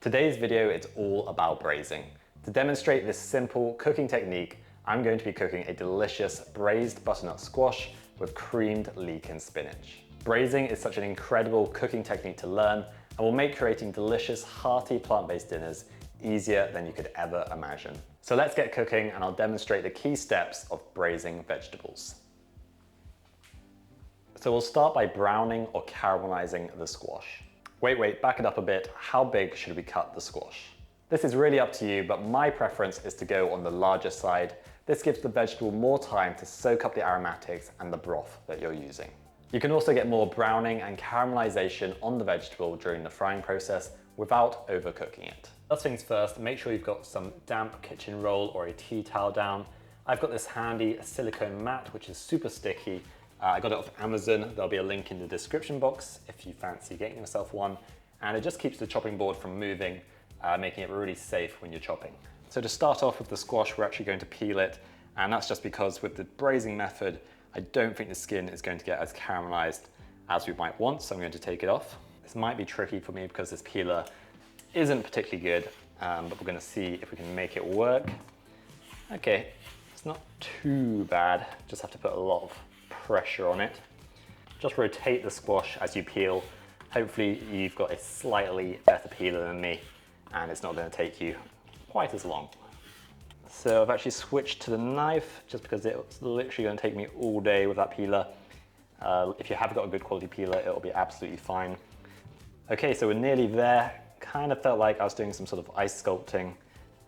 Today's video is all about braising. To demonstrate this simple cooking technique, I'm going to be cooking a delicious braised butternut squash with creamed leek and spinach. Braising is such an incredible cooking technique to learn and will make creating delicious, hearty plant-based dinners easier than you could ever imagine. So let's get cooking and I'll demonstrate the key steps of braising vegetables. So we'll start by browning or caramelizing the squash. Wait, back it up a bit. How big should we cut the squash? This is really up to you, but my preference is to go on the larger side. This gives the vegetable more time to soak up the aromatics and the broth that you're using. You can also get more browning and caramelization on the vegetable during the frying process without overcooking it. First things first, make sure you've got some damp kitchen roll or a tea towel down. I've got this handy silicone mat, which is super sticky. I got it off Amazon. There'll be a link in the description box if you fancy getting yourself one. And it just keeps the chopping board from moving, making it really safe when you're chopping. So to start off with the squash, we're actually going to peel it. And that's just because with the braising method, I don't think the skin is going to get as caramelized as we might want. So I'm going to take it off. This might be tricky for me because this peeler isn't particularly good, but we're going to see if we can make it work. Okay, it's not too bad. Just have to put a lot of pressure on it. Just rotate the squash as you peel. Hopefully you've got a slightly better peeler than me and it's not going to take you quite as long. So I've actually switched to the knife just because it's literally going to take me all day with that peeler. If you have got a good quality peeler, it'll be absolutely fine. Okay, so we're nearly there. Kind of felt like I was doing some sort of ice sculpting.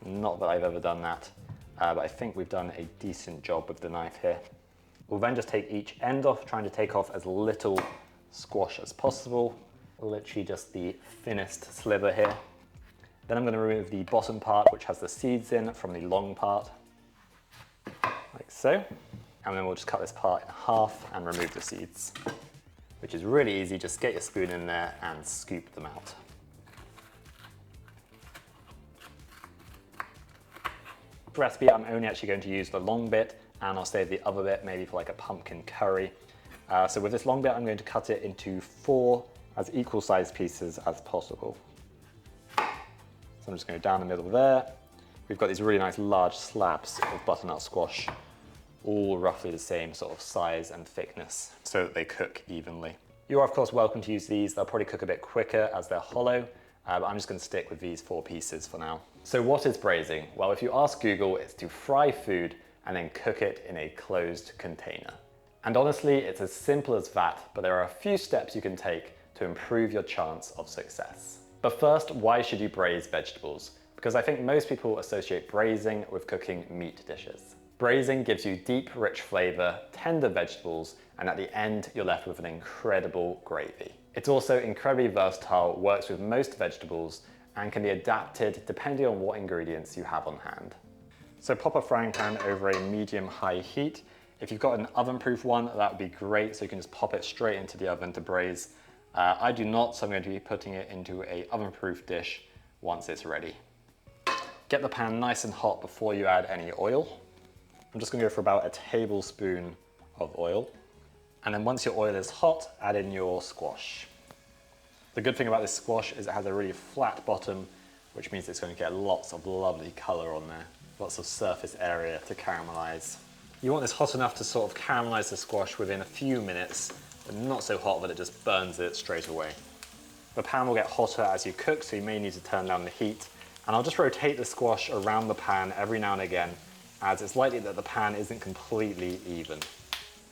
Not that I've ever done that, but I think we've done a decent job with the knife here. We'll then just take each end off, trying to take off as little squash as possible. Literally just the thinnest sliver here. Then I'm going to remove the bottom part, which has the seeds in, from the long part, like so. And then we'll just cut this part in half and remove the seeds, which is really easy. Just get your spoon in there and scoop them out. For the recipe, I'm only actually going to use the long bit, and I'll save the other bit maybe for like a pumpkin curry. So with this long bit, I'm going to cut it into 4 as equal sized pieces as possible. So I'm just going to go down the middle there. We've got these really nice large slabs of butternut squash, all roughly the same sort of size and thickness, so that they cook evenly. You are of course welcome to use these. They'll probably cook a bit quicker as they're hollow, but I'm just going to stick with these 4 pieces for now. So what is braising? Well, if you ask Google, it's to fry food and then cook it in a closed container. And honestly, it's as simple as that, but there are a few steps you can take to improve your chance of success. But first, why should you braise vegetables? Because I think most people associate braising with cooking meat dishes. Braising gives you deep, rich flavor, tender vegetables, and at the end, you're left with an incredible gravy. It's also incredibly versatile, works with most vegetables, and can be adapted depending on what ingredients you have on hand. So pop a frying pan over a medium-high heat. If you've got an oven-proof one, that would be great, so you can just pop it straight into the oven to braise. I do not, so I'm going to be putting it into an oven-proof dish once it's ready. Get the pan nice and hot before you add any oil. I'm just going to go for about a tablespoon of oil. And then once your oil is hot, add in your squash. The good thing about this squash is it has a really flat bottom, which means it's going to get lots of lovely color on there. Lots of surface area to caramelize. You want this hot enough to sort of caramelize the squash within a few minutes, but not so hot that it just burns it straight away. The pan will get hotter as you cook, so you may need to turn down the heat. And I'll just rotate the squash around the pan every now and again, as it's likely that the pan isn't completely even.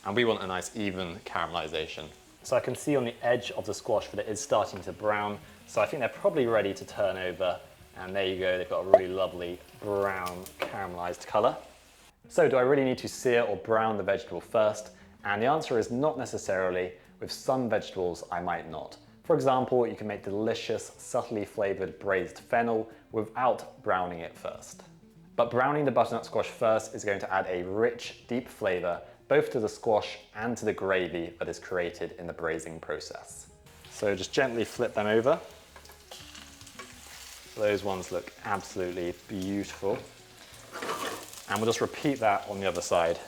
And we want a nice even caramelization. So I can see on the edge of the squash that it is starting to brown, so I think they're probably ready to turn over. And there you go, they've got a really lovely brown caramelized color. So do I really need to sear or brown the vegetable first? And the answer is not necessarily. With some vegetables, I might not. For example, you can make delicious, subtly flavored braised fennel without browning it first. But browning the butternut squash first is going to add a rich, deep flavor, both to the squash and to the gravy that is created in the braising process. So just gently flip them over. Those ones look absolutely beautiful. And we'll just repeat that on the other side.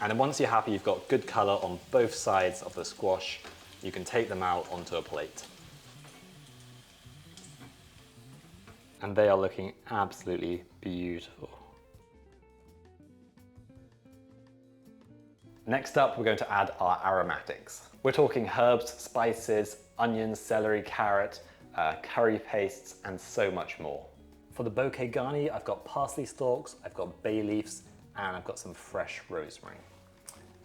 And then once you're happy you've got good color on both sides of the squash, you can take them out onto a plate. And they are looking absolutely beautiful. Next up, we're going to add our aromatics. We're talking herbs, spices, onions, celery, carrot, curry pastes, and so much more. For the bouquet garni, I've got parsley stalks, I've got bay leaves, and I've got some fresh rosemary.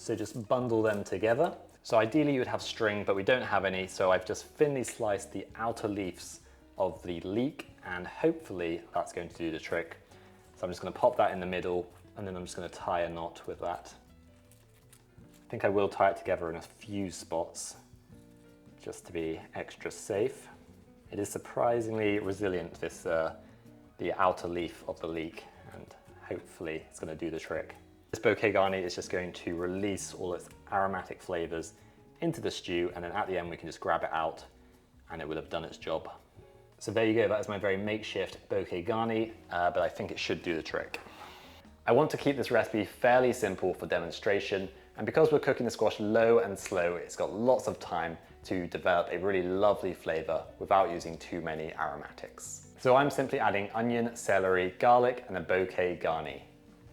So just bundle them together. So ideally you would have string, but we don't have any, so I've just thinly sliced the outer leaves of the leek, and hopefully that's going to do the trick. So I'm just going to pop that in the middle, and then I'm just going to tie a knot with that. I think I will tie it together in a few spots, just to be extra safe. It is surprisingly resilient, this the outer leaf of the leek, and hopefully it's going to do the trick. This bouquet garni is just going to release all its aromatic flavors into the stew, and then at the end we can just grab it out and it will have done its job. So there you go, that is my very makeshift bouquet garni, but I think it should do the trick. I want to keep this recipe fairly simple for demonstration, and because we're cooking the squash low and slow, it's got lots of time to develop a really lovely flavor without using too many aromatics. So I'm simply adding onion, celery, garlic, and a bouquet garni.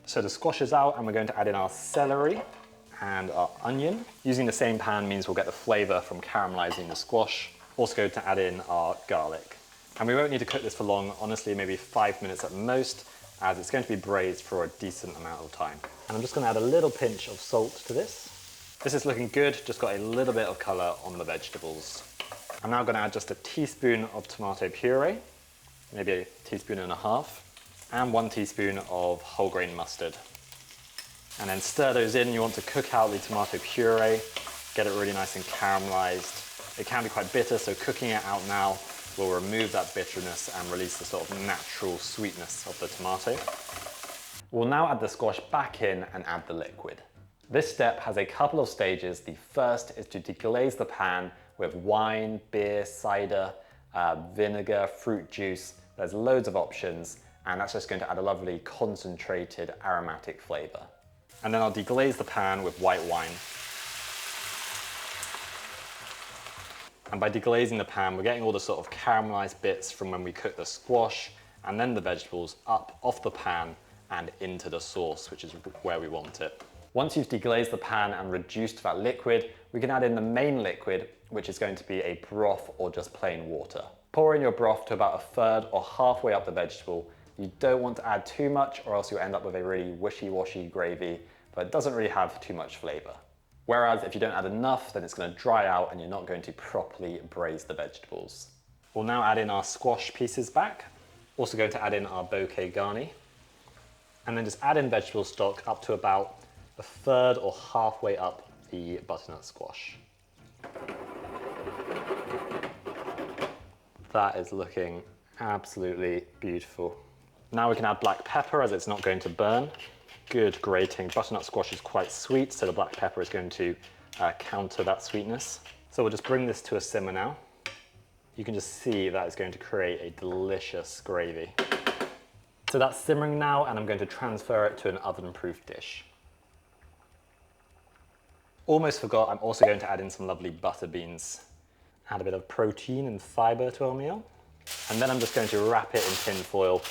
So the squash is out, and we're going to add in our celery and our onion. Using the same pan means we'll get the flavor from caramelizing the squash. Also going to add in our garlic. And we won't need to cook this for long, honestly maybe 5 minutes at most, as it's going to be braised for a decent amount of time. And I'm just going to add a little pinch of salt to this. This is looking good, just got a little bit of color on the vegetables. I'm now going to add just a teaspoon of tomato puree, maybe a teaspoon and a half, and 1 teaspoon of whole grain mustard. And then stir those in. You want to cook out the tomato puree, get it really nice and caramelized. It can be quite bitter, so cooking it out now will remove that bitterness and release the sort of natural sweetness of the tomato. We'll now add the squash back in and add the liquid. This step has a couple of stages. The first is to deglaze the pan with wine, beer, cider, vinegar, fruit juice. There's loads of options, and that's just going to add a lovely concentrated aromatic flavor. And then I'll deglaze the pan with white wine. And by deglazing the pan, we're getting all the sort of caramelized bits from when we cook the squash and then the vegetables up off the pan and into the sauce, which is where we want it. Once you've deglazed the pan and reduced that liquid, we can add in the main liquid, which is going to be a broth or just plain water. Pour in your broth to about 1/3 or halfway up the vegetable. You don't want to add too much, or else you'll end up with a really wishy-washy gravy, but it doesn't really have too much flavor. Whereas if you don't add enough, then it's going to dry out and you're not going to properly braise the vegetables. We'll now add in our squash pieces back. Also going to add in our bouquet garni. And then just add in vegetable stock up to about 1/3 or halfway up the butternut squash. That is looking absolutely beautiful. Now we can add black pepper, as it's not going to burn. Good grating. Butternut squash is quite sweet, so the black pepper is going to counter that sweetness. So we'll just bring this to a simmer now. You can just see that is going to create a delicious gravy. So that's simmering now, and I'm going to transfer it to an oven-proof dish. Almost forgot, I'm also going to add in some lovely butter beans. Add a bit of protein and fiber to our meal. And then I'm just going to wrap it in tin foil.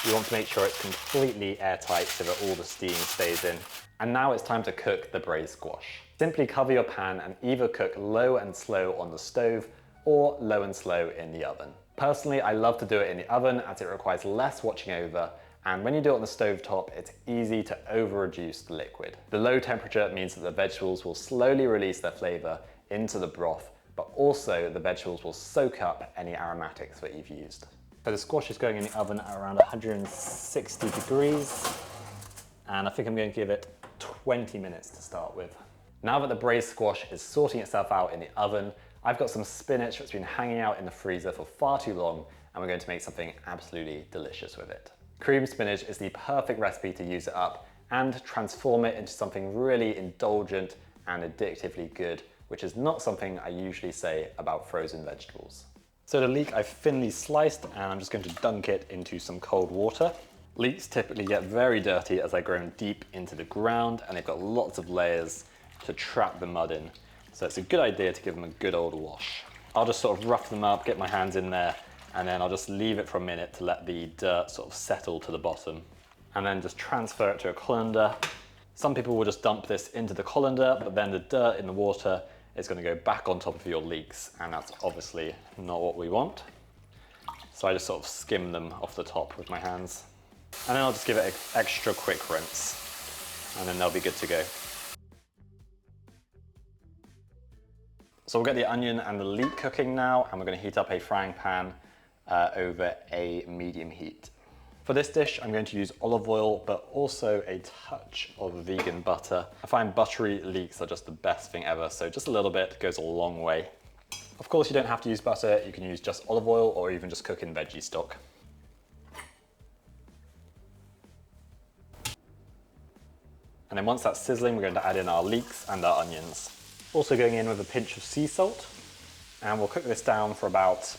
You want to make sure it's completely airtight so that all the steam stays in. And now it's time to cook the braised squash. Simply cover your pan and either cook low and slow on the stove or low and slow in the oven. Personally, I love to do it in the oven as it requires less watching over, and when you do it on the stove top, it's easy to over-reduce the liquid. The low temperature means that the vegetables will slowly release their flavor into the broth, but also the vegetables will soak up any aromatics that you've used. So the squash is going in the oven at around 160 degrees, and I think I'm going to give it 20 minutes to start with. Now that the braised squash is sorting itself out in the oven, I've got some spinach that's been hanging out in the freezer for far too long, and we're going to make something absolutely delicious with it. Creamed spinach is the perfect recipe to use it up and transform it into something really indulgent and addictively good, which is not something I usually say about frozen vegetables. So the leek I've thinly sliced, and I'm just going to dunk it into some cold water. Leeks typically get very dirty as they're grown deep into the ground and they've got lots of layers to trap the mud in. So it's a good idea to give them a good old wash. I'll just sort of rough them up, get my hands in there, and then I'll just leave it for a minute to let the dirt sort of settle to the bottom. And then just transfer it to a colander. Some people will just dump this into the colander, but then the dirt in the water is going to go back on top of your leeks, and that's obviously not what we want. So I just sort of skim them off the top with my hands. And then I'll just give it an extra quick rinse, and then they'll be good to go. So we'll get the onion and the leek cooking now, and we're going to heat up a frying pan over a medium heat. For this dish, I'm going to use olive oil, but also a touch of vegan butter. I find buttery leeks are just the best thing ever, so just a little bit goes a long way. Of course, you don't have to use butter. You can use just olive oil or even just cook in veggie stock. And then once that's sizzling, we're going to add in our leeks and our onions. Also going in with a pinch of sea salt, and we'll cook this down for about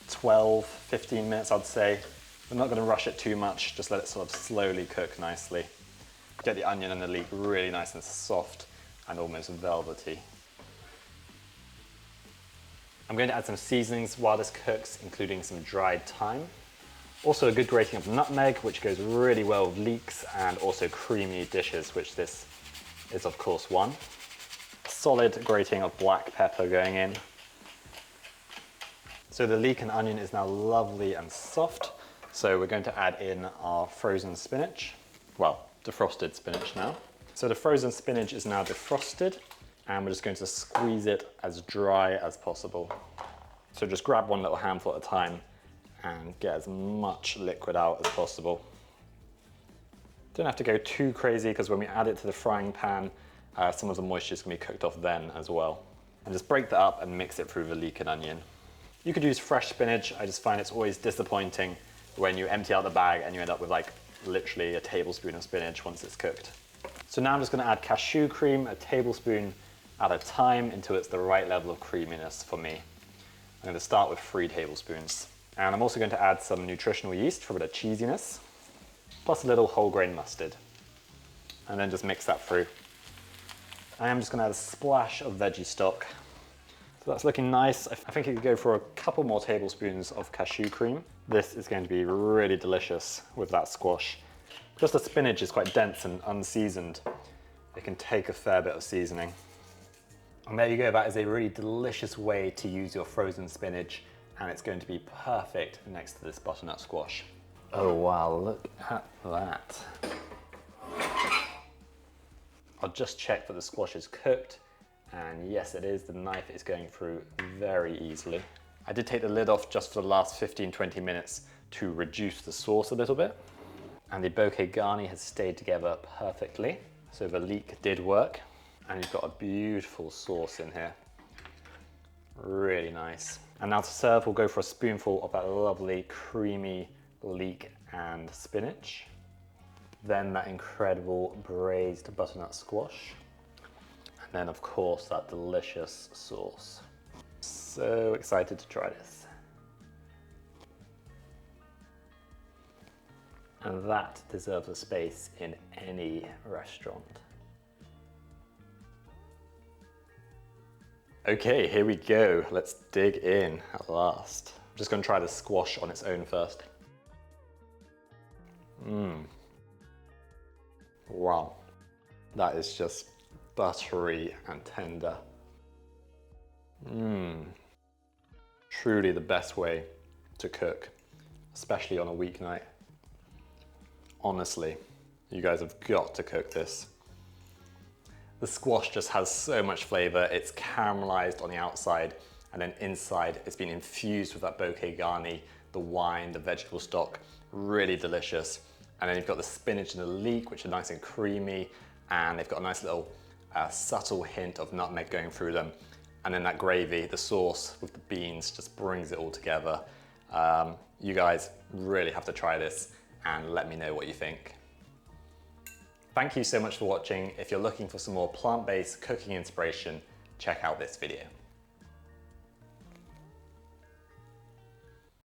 12-15 minutes, I'd say. We're not going to rush it too much, just let it sort of slowly cook nicely. Get the onion and the leek really nice and soft and almost velvety. I'm going to add some seasonings while this cooks, including some dried thyme. Also a good grating of nutmeg, which goes really well with leeks and also creamy dishes, which this is of course one. A solid grating of black pepper going in. So the leek and onion is now lovely and soft. So we're going to add in our frozen spinach. Well, defrosted spinach now. So the frozen spinach is now defrosted, and we're just going to squeeze it as dry as possible. So just grab one little handful at a time and get as much liquid out as possible. Don't have to go too crazy, because when we add it to the frying pan, some of the moisture is going to be cooked off then as well. And just break that up and mix it through the leek and onion. You could use fresh spinach. I just find it's always disappointing when you empty out the bag and you end up with like literally a tablespoon of spinach once it's cooked. So now I'm just going to add cashew cream, a tablespoon at a time, until it's the right level of creaminess for me. I'm going to start with 3 tablespoons. And I'm also going to add some nutritional yeast for a bit of cheesiness, plus a little whole grain mustard. And then just mix that through. I am just going to add a splash of veggie stock. So that's looking nice. I think it could go for a couple more tablespoons of cashew cream. This is going to be really delicious with that squash. Just the spinach is quite dense and unseasoned. It can take a fair bit of seasoning. And there you go, that is a really delicious way to use your frozen spinach, and it's going to be perfect next to this butternut squash. Oh wow, look at that. I'll just check that the squash is cooked, and yes it is. The knife is going through very easily. I did take the lid off just for the last 15-20 minutes to reduce the sauce a little bit. And the bouquet garni has stayed together perfectly. So the leek did work, and you've got a beautiful sauce in here. Really nice. And now to serve, we'll go for a spoonful of that lovely creamy leek and spinach. Then that incredible braised butternut squash. And then of course that delicious sauce. So excited to try this. And that deserves a space in any restaurant. Okay, here we go. Let's dig in at last. I'm just going to try the squash on its own first. Wow, that is just buttery and tender. Truly the best way to cook, especially on a weeknight. Honestly, you guys have got to cook this. The squash just has so much flavor. It's caramelized on the outside, and then inside it's been infused with that bouquet garni, the wine, the vegetable stock. Really delicious. And then you've got the spinach and the leek, which are nice and creamy, and they've got a nice little subtle hint of nutmeg going through them. And then that gravy, the sauce with the beans, just brings it all together. You guys really have to try this and let me know what you think. Thank you so much for watching. If you're looking for some more plant-based cooking inspiration, check out this video.